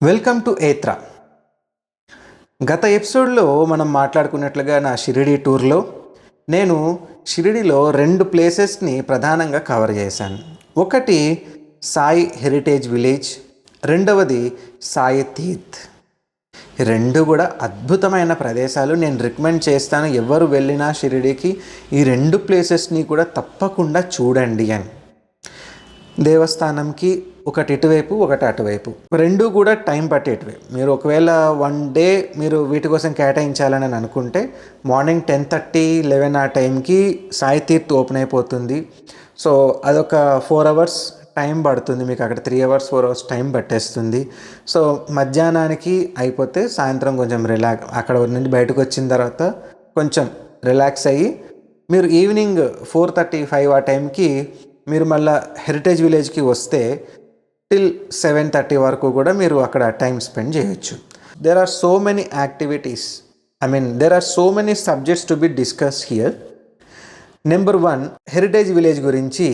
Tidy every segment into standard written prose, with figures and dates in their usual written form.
Welcome to ఏత్రా. గత ఎపిసోడ్లో మనం మాట్లాడుకున్నట్లుగా నా షిరిడి టూర్లో నేను షిరిడిలో 2 ప్లేసెస్ని ప్రధానంగా కవర్ చేశాను. ఒకటి సాయి హెరిటేజ్ విలేజ్, రెండవది సాయి తీర్థ్. రెండు కూడా అద్భుతమైన ప్రదేశాలు. నేను రికమెండ్ చేస్తాను, ఎవరు వెళ్ళినా షిరిడికి ఈ 2 ప్లేసెస్ని కూడా తప్పకుండా చూడండి అని. దేవస్థానంకి ఒకటి ఇటువైపు, ఒకటి అటువైపు, రెండు కూడా టైం పట్టేటివే. మీరు ఒకవేళ 1 డే మీరు వీటి కోసం కేటాయించాలని అనుకుంటే మార్నింగ్ 10:30, 11 ఆ టైంకి సాయి తీర్థ్ ఓపెన్ అయిపోతుంది. సో అదొక 4 అవర్స్ టైం పడుతుంది మీకు. అక్కడ 3 అవర్స్ 4 అవర్స్ టైం పట్టేస్తుంది. సో మధ్యాహ్నానికి అయిపోతే సాయంత్రం కొంచెం అక్కడ నుండి బయటకు వచ్చిన తర్వాత కొంచెం రిలాక్స్ అయ్యి మీరు ఈవినింగ్ 4:35 ఆ టైంకి మీరు మళ్ళీ హెరిటేజ్ విలేజ్కి వస్తే టిల్ 7:30 వరకు కూడా మీరు అక్కడ టైం స్పెండ్ చేయొచ్చు. There are so many activities, there are so many subjects to be discuss here. Number 1, heritage village గురించి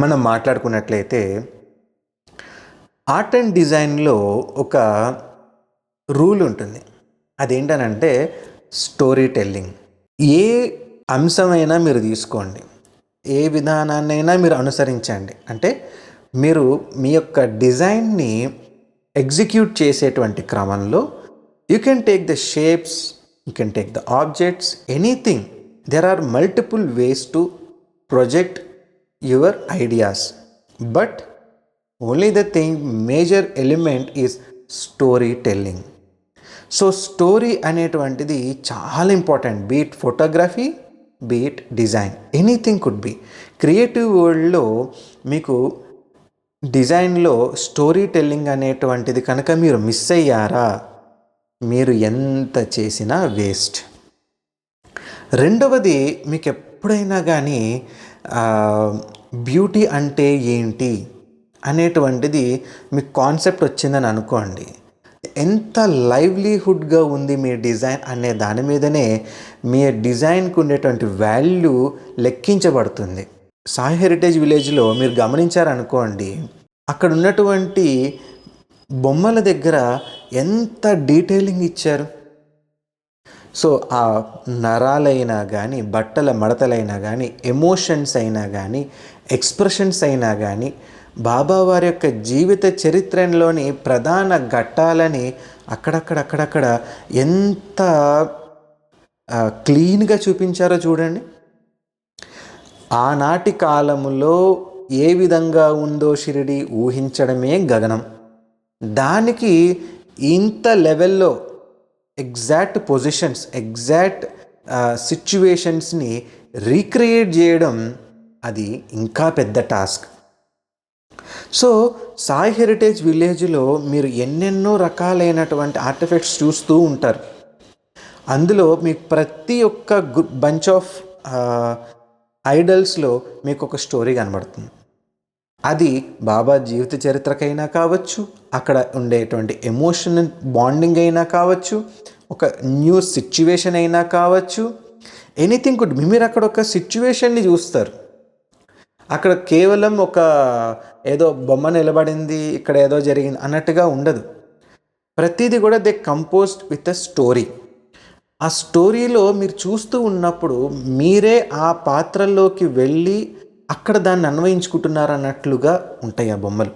మనం మాట్లాడుకున్నట్లయితే ఆర్ట్ అండ్ డిజైన్లో ఒక రూల్ ఉంటుంది. అదేంటనంటే స్టోరీ టెల్లింగ్. ఏ అంశమైనా మీరు తీసుకోండి, ఏ విధానాన్నైనా మీరు అనుసరించండి, అంటే మీరు మీ యొక్క డిజైన్ని ఎగ్జిక్యూట్ చేసేటువంటి క్రమంలో you can take the shapes, you can take the objects, anything. There are multiple ways to project your ideas, but only the thing major element is story telling. So story అనేటువంటిది చాలా important. Be it photography, be it design, anything could be. Creative వరల్డ్లో మీకు డిజైన్లో story telling అనేటువంటిది కనుక మీరు miss అయ్యారా, మీరు ఎంత చేసినా వేస్ట్. రెండవది, మీకు ఎప్పుడైనా కానీ బ్యూటీ అంటే ఏంటి అనేటువంటిది మీకు కాన్సెప్ట్ వచ్చిందని అనుకోండి, ఎంత లైవ్లీహుడ్గా ఉంది మీ డిజైన్ అనే దాని మీదనే మీ డిజైన్కి ఉండేటువంటి వాల్యూ లెక్కించబడుతుంది. సాయి హెరిటేజ్ విలేజ్లో మీరు గమనించారనుకోండి, అక్కడ ఉన్నటువంటి బొమ్మల దగ్గర ఎంత డీటెయిలింగ్ ఇచ్చారు. సో ఆ నరాలైనా కానీ, బట్టల మడతలైనా కానీ, ఎమోషన్స్ అయినా కానీ, ఎక్స్ప్రెషన్స్ అయినా కానీ, బాబావారి యొక్క జీవిత చరిత్రలోని ప్రధాన ఘట్టాలని అక్కడక్కడ ఎంత క్లీన్గా చూపించారో చూడండి. ఆనాటి కాలంలో ఏ విధంగా ఉందో షిరిడి ఊహించడమే గగనం. దానికి ఇంత లెవెల్లో ఎగ్జాక్ట్ పొజిషన్స్, ఎగ్జాక్ట్ సిచ్యువేషన్స్ని రీక్రియేట్ చేయడం అది ఇంకా పెద్ద టాస్క్. సో సాయి హెరిటేజ్ విలేజ్లో మీరు ఎన్నెన్నో రకాలైనటువంటి ఆర్టిఫెక్ట్స్ చూస్తూ ఉంటారు. అందులో మీకు ప్రతి ఒక్క బంచ్ ఆఫ్ ఐడల్స్లో మీకు ఒక స్టోరీ కనబడుతుంది. అది బాబా జీవిత చరిత్రకైనా కావచ్చు, అక్కడ ఉండేటువంటి ఎమోషనల్ బాండింగ్ అయినా కావచ్చు, ఒక న్యూ సిచ్యువేషన్ అయినా కావచ్చు, ఎనీథింగ్ కుడ్. మీరు అక్కడ ఒక సిచ్యువేషన్ని చూస్తారు. అక్కడ కేవలం ఒక ఏదో బొమ్మ నిలబడింది, ఇక్కడ ఏదో జరిగింది అన్నట్టుగా ఉండదు. ప్రతిదీ కూడా they composed with a story. ఆ స్టోరీలో మీరు చూస్తూ ఉన్నప్పుడు మీరే ఆ పాత్రల్లోకి వెళ్ళి అక్కడ దాన్ని అన్వయించుకుంటున్నారు అన్నట్లుగా ఉంటాయి ఆ బొమ్మలు.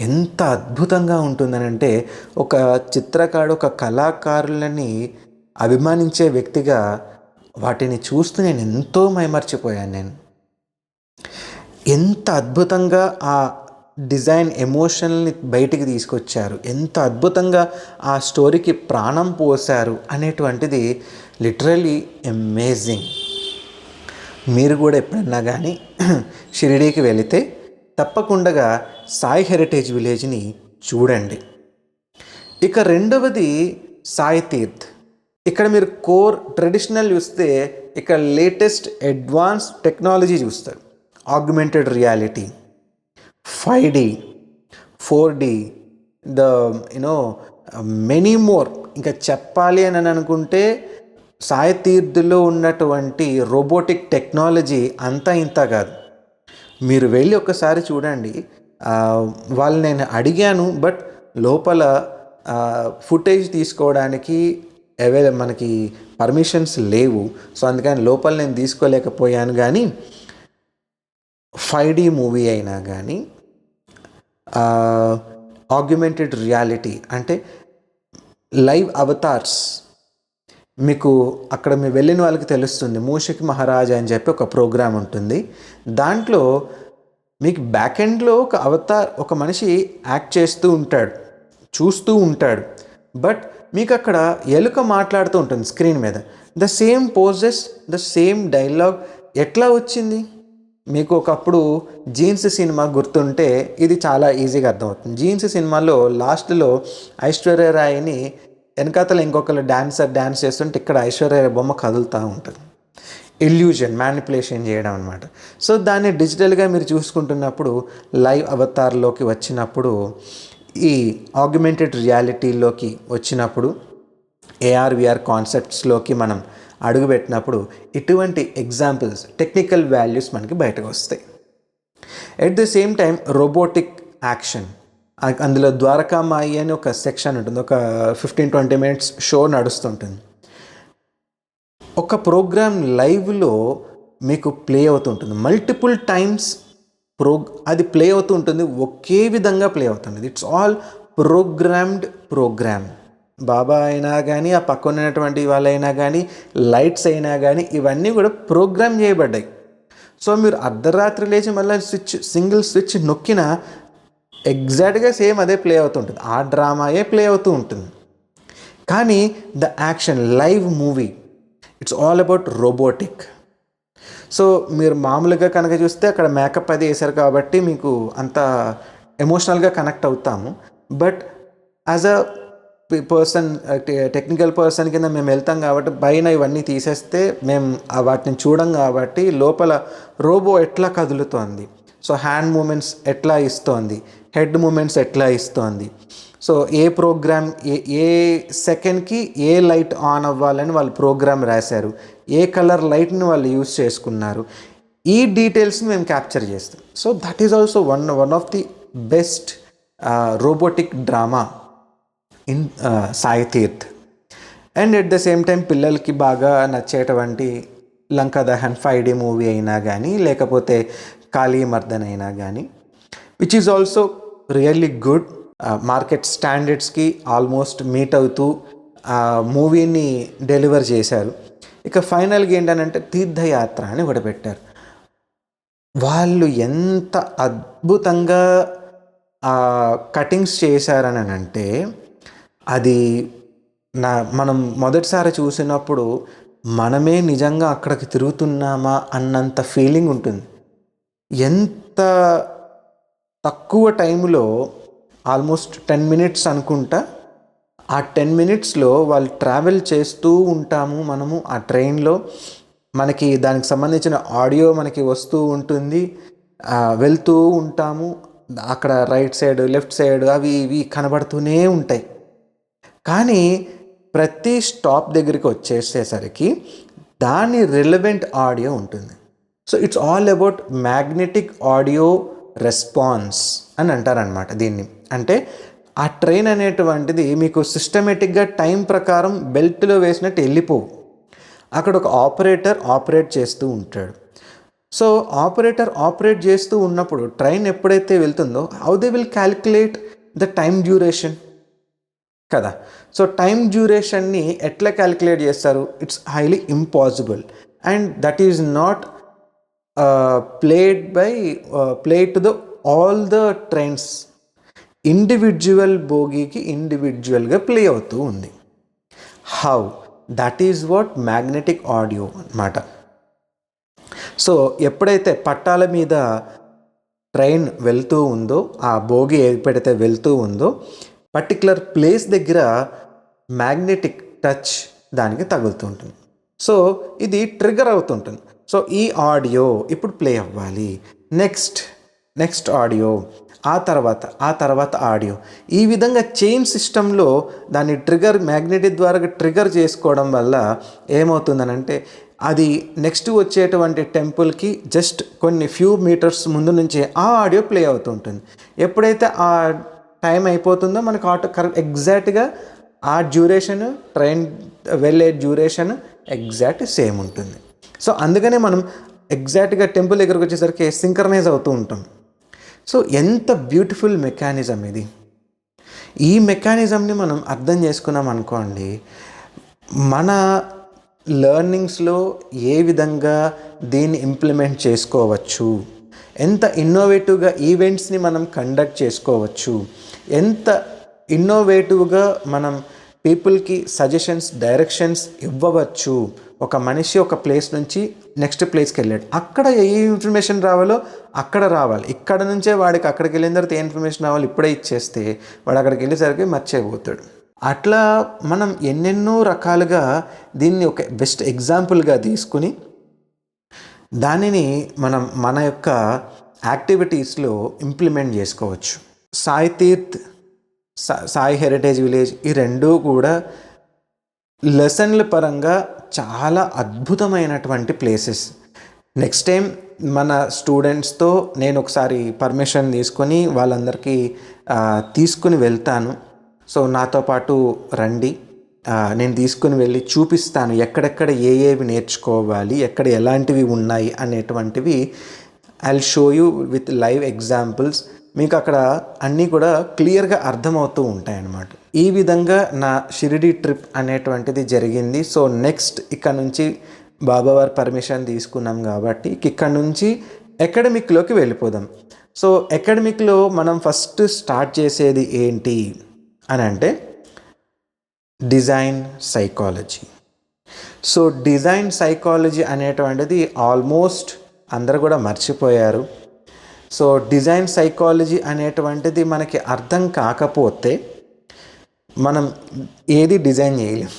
ఎంత అద్భుతంగా ఉంటుందనంటే, ఒక చిత్రకారుడు, ఒక కళాకారులని అభిమానించే వ్యక్తిగా వాటిని చూస్తూ నేను ఎంతో మైమర్చిపోయాను. నేను ఎంత అద్భుతంగా ఆ డిజైన్ ఎమోషన్ని బయటికి తీసుకొచ్చారు, ఎంత అద్భుతంగా ఆ స్టోరీకి ప్రాణం పోశారు అనేటువంటిది లిటరలీ అమేజింగ్. మీరు కూడా ఎప్పుడన్నా కానీ షిరిడీకి వెళితే తప్పకుండా సాయి హెరిటేజ్ విలేజ్ని చూడండి. ఇక రెండవది సాయి తీర్థ్. ఇక్కడ మీరు కోర్ ట్రెడిషనల్ చూస్తే ఇక్కడ లేటెస్ట్ అడ్వాన్స్ టెక్నాలజీ చూస్తారు. Augmented reality, 5D, 4D, many more. ఇంకా చెప్పాలి అని అనుకుంటే సాయి తీర్థులో ఉన్నటువంటి రోబోటిక్ టెక్నాలజీ అంతా ఇంత కాదు. మీరు వెళ్ళి ఒకసారి చూడండి. వాళ్ళు నేను అడిగాను, బట్ లోపల ఫుటేజ్ తీసుకోవడానికి మనకి పర్మిషన్స్ లేవు. సో అందుకని లోపల నేను తీసుకోలేకపోయాను. కానీ 5D మూవీ అయినా కానీ ఆగ్యుమెంటెడ్ రియాలిటీ అంటే లైవ్ అవతార్స్, మీకు అక్కడ మీరు వెళ్ళిన వాళ్ళకి తెలుస్తుంది. మూషిక్ మహారాజ్ అని చెప్పి ఒక ప్రోగ్రామ్ ఉంటుంది. దాంట్లో మీకు బ్యాక్ ఎండ్లో ఒక అవతార్, ఒక మనిషి యాక్ట్ చేస్తూ ఉంటాడు, చూస్తూ ఉంటాడు. బట్ మీకు అక్కడ ఎలుక మాట్లాడుతూ ఉంటుంది స్క్రీన్ మీద. The same poses, the same dialogue ఎట్లా వచ్చింది? మీకు ఒకప్పుడు జీన్స్ సినిమా గుర్తుంటే ఇది చాలా ఈజీగా అర్థమవుతుంది. జీన్స్ సినిమాలో లాస్ట్లో ఐశ్వర్య రాయ్ని వెనకాతల ఇంకొకరు డ్యాన్స్ చేస్తుంటే ఇక్కడ ఐశ్వర్య బొమ్మ కదులుతూ ఉంటుంది. ఇల్యూజన్, మ్యానిపులేషన్ చేయడం అనమాట. సో దాన్ని డిజిటల్గా మీరు చూసుకుంటున్నప్పుడు లైవ్ అవతార్లోకి వచ్చినప్పుడు, ఈ ఆగ్యుమెంటెడ్ రియాలిటీలోకి వచ్చినప్పుడు, AR/VR కాన్సెప్ట్స్లోకి మనం అడుగుపెట్టినప్పుడు ఇటువంటి ఎగ్జాంపుల్స్, టెక్నికల్ వాల్యూస్ మనకి బయటకు వస్తాయి. At the same time robotic action, అందులో ద్వారకామాయి అని ఒక సెక్షన్ ఉంటుంది. ఒక 15-20 మినిట్స్ షో నడుస్తుంటుంది. ఒక ప్రోగ్రామ్ లైవ్లో మీకు ప్లే అవుతుంటుంది. మల్టిపుల్ టైమ్స్ అది ప్లే అవుతూ ఉంటుంది. ఒకే విధంగా ప్లే అవుతుంది. It's all programmed program. Baba అయినా కానీ, ఆ పక్కన ఉన్నటువంటి వాళ్ళైనా కానీ, లైట్స్ అయినా కానీ, ఇవన్నీ కూడా ప్రోగ్రామ్ చేయబడ్డాయి. సో మీరు అర్ధరాత్రి లేచి మళ్ళీ సింగిల్ స్విచ్ నొక్కినా ఎగ్జాక్ట్గా సేమ్ అదే ప్లే అవుతుంటుంది. ఆ డ్రామాయే ప్లే అవుతూ ఉంటుంది. కానీ the action, live movie, it's all about robotic. So మీరు మామూలుగా కనుక చూస్తే అక్కడ మేకప్ అది వేశారు కాబట్టి మీకు అంత ఎమోషనల్గా కనెక్ట్ అవుతాము. But as a person, technical person కింద మేము వెళ్తాం కాబట్టి పైన ఇవన్నీ తీసేస్తే మేము వాటిని చూడం కాబట్టి లోపల రోబో ఎట్లా కదులుతోంది, సో హ్యాండ్ మూమెంట్స్ ఎట్లా ఇస్తోంది, హెడ్ మూమెంట్స్ ఎట్లా ఇస్తోంది, సో ఏ ప్రోగ్రామ్ ఏ సెకండ్కి ఏ లైట్ ఆన్ అవ్వాలని వాళ్ళు ప్రోగ్రామ్ రాశారు, ఏ కలర్ లైట్ని వాళ్ళు యూజ్ చేసుకున్నారు, ఈ డీటెయిల్స్ని మేము క్యాప్చర్ చేస్తాం. So that is also one of the best robotic drama in Sai Tirth. And at the same time పిల్లలకి బాగా నచ్చేటువంటి లంకా దహన్ 5D మూవీ అయినా కానీ, లేకపోతే కాళీ మర్దన్ అయినా కానీ, which is also really good. Market స్టాండర్డ్స్కి ఆల్మోస్ట్ మీట్ అవుతూ మూవీని డెలివర్ చేశారు. ఇక ఫైనల్గా ఏంటంటే తీర్థయాత్ర అని ఒకటి పెట్టారు. వాళ్ళు ఎంత అద్భుతంగా కటింగ్స్ చేశారని అంటే, అది మనం మొదటిసారి చూసినప్పుడు మనమే నిజంగా అక్కడికి తిరుగుతున్నామా అన్నంత ఫీలింగ్ ఉంటుంది. ఎంత తక్కువ టైంలో, ఆల్మోస్ట్ 10 మినిట్స్ అనుకుంటా, ఆ 10 మినిట్స్లో వాళ్ళు ట్రావెల్ చేస్తూ ఉంటాము. మనము ఆ ట్రైన్లో మనకి దానికి సంబంధించిన ఆడియో మనకి వస్తూ ఉంటుంది, వెళ్తూ ఉంటాము. అక్కడ రైట్ సైడ్, లెఫ్ట్ సైడ్ అవి ఇవి కనబడుతూనే ఉంటాయి. కానీ ప్రతి స్టాప్ దగ్గరికి వచ్చేసేసరికి దాని రిలవెంట్ ఆడియో ఉంటుంది. So it's all about magnetic audio response అని అంటారనమాట దీన్ని. అంటే ఆ ట్రైన్ అనేటువంటిది మీకు సిస్టమేటిక్గా టైం ప్రకారం బెల్ట్లో వేసినట్టు వెళ్ళిపోవు. అక్కడ ఒక ఆపరేట్ చేస్తూ ఉంటాడు. సో ఆపరేట్ చేస్తూ ఉన్నప్పుడు ట్రైన్ ఎప్పుడైతే వెళ్తుందో how they will calculate the time duration కదా. సో టైం డ్యూరేషన్ని ఎట్లా క్యాలిక్యులేట్ చేస్తారు? It's highly impossible. And that is not played to the all the trains. Individual బోగీకి ఇండివిజువల్గా ప్లే అవుతూ ఉంది. How? That is what magnetic audio అన్నమాట. సో ఎప్పుడైతే పట్టాల మీద ట్రైన్ వెళ్తూ ఉందో, ఆ బోగి ఎప్పుడైతే వెళ్తూ ఉందో, పర్టికులర్ ప్లేస్ దగ్గర మ్యాగ్నెటిక్ టచ్ దానికి తగులుతూ ఉంటుంది. సో ఇది ట్రిగర్ అవుతుంటుంది. సో ఈ ఆడియో ఇప్పుడు ప్లే అవ్వాలి, నెక్స్ట్ ఆడియో, ఆ తర్వాత ఆడియో. ఈ విధంగా చైన్ సిస్టంలో దాన్ని మ్యాగ్నెటిక్ ద్వారా ట్రిగర్ చేసుకోవడం వల్ల ఏమవుతుందనంటే, అది నెక్స్ట్ వచ్చేటువంటి టెంపుల్కి జస్ట్ కొన్ని ఫ్యూ మీటర్స్ ముందు నుంచే ఆ ఆడియో ప్లే అవుతుంటుంది. ఎప్పుడైతే ఆ టైం అయిపోతుందో మనకు ఎగ్జాక్ట్గా ఆ డ్యూరేషన్ ట్రైన్ వెళ్ళే డ్యూరేషన్ ఎగ్జాక్ట్ సేమ్ ఉంటుంది. సో అందుకనే మనం ఎగ్జాక్ట్గా టెంపుల్ దగ్గరకు వచ్చేసరికి సింక్రనైజ్ అవుతూ ఉంటాం. సో ఎంత బ్యూటిఫుల్ మెకానిజం ఇది. ఈ మెకానిజంని మనం అర్థం చేసుకున్నాం అనుకోండి, మన లెర్నింగ్స్లో ఏ విధంగా దీన్ని ఇంప్లిమెంట్ చేసుకోవచ్చు, ఎంత ఇన్నోవేటివ్గా ఈవెంట్స్ని మనం కండక్ట్ చేసుకోవచ్చు, ఎంత ఇన్నోవేటివ్గా మనం పీపుల్కి సజెషన్స్, డైరెక్షన్స్ ఇవ్వవచ్చు. ఒక మనిషి ఒక ప్లేస్ నుంచి నెక్స్ట్ ప్లేస్కి వెళ్ళాడు, అక్కడ ఏ ఇన్ఫర్మేషన్ రావాలో అక్కడ రావాలి. ఇక్కడ నుంచే వాడికి అక్కడికి వెళ్ళిన తర్వాత ఏ ఇన్ఫర్మేషన్ రావాలో ఇప్పుడే ఇచ్చేస్తే వాడు అక్కడికి వెళ్ళేసరికి మర్చిపోతాడు. అట్లా మనం ఎన్నెన్నో రకాలుగా దీన్ని ఒక బెస్ట్ ఎగ్జాంపుల్గా తీసుకుని దానిని మనం మన యొక్క యాక్టివిటీస్లో ఇంప్లిమెంట్ చేసుకోవచ్చు. సాయి తీర్థ్, సాయి హెరిటేజ్ విలేజ్ ఈ రెండూ కూడా లెసన్ల పరంగా చాలా అద్భుతమైనటువంటి ప్లేసెస్. నెక్స్ట్ టైం మన స్టూడెంట్స్తో నేను ఒకసారి పర్మిషన్ తీసుకొని వాళ్ళందరికీ తీసుకుని వెళ్తాను. సో నాతో పాటు రండి, నేను తీసుకుని వెళ్ళి చూపిస్తాను ఎక్కడెక్కడ ఏవి నేర్చుకోవాలి, ఎక్కడ ఎలాంటివి ఉన్నాయి అనేటువంటివి. I will show you with live examples. మీకు అక్కడ అన్నీ కూడా క్లియర్గా అర్థమవుతూ ఉంటాయన్నమాట. ఈ విధంగా నా షిరిడి ట్రిప్ అనేటువంటిది జరిగింది. సో నెక్స్ట్ ఇక్కడ నుంచి బాబావారి పర్మిషన్ తీసుకున్నాం కాబట్టి ఇక్కడ నుంచి అకాడమిక్లోకి వెళ్ళిపోదాం. సో అకాడమిక్లో మనం ఫస్ట్ స్టార్ట్ చేసేది ఏంటి అని అంటే design psychology. So design psychology అనేటువంటిది ఆల్మోస్ట్ అందరూ కూడా మర్చిపోయారు. సో డిజైన్ సైకాలజీ అనేటువంటిది మనకి అర్థం కాకపోతే మనం ఏది డిజైన్ చేయలేం.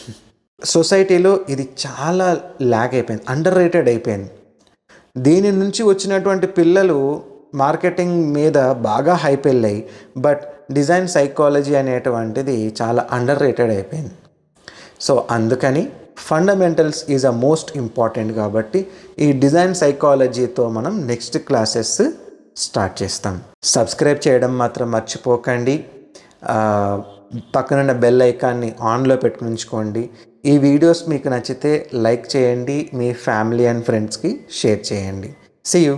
సొసైటీలో ఇది చాలా ల్యాగ్ అయిపోయింది, అండర్ రేటెడ్ అయిపోయింది. దీని నుంచి వచ్చినటువంటి పిల్లలు మార్కెటింగ్ మీద బాగా హైప్ వెళ్ళాయి, బట్ డిజైన్ సైకాలజీ అనేటువంటిది చాలా అండర్ రేటెడ్ అయిపోయింది. సో అందుకని fundamentals is a most important. కాబట్టి ఈ డిజైన్ సైకాలజీతో మనం నెక్స్ట్ క్లాసెస్ స్టార్ట్ చేస్తాం. సబ్స్క్రైబ్ చేయడం మాత్రం మర్చిపోకండి. పక్కనున్న బెల్ ఐకాన్ని ఆన్లో పెట్టుకుని ఉంచుకోండి. ఈ వీడియోస్ మీకు నచ్చితే లైక్ చేయండి, మీ ఫ్యామిలీ అండ్ ఫ్రెండ్స్కి షేర్ చేయండి. See you.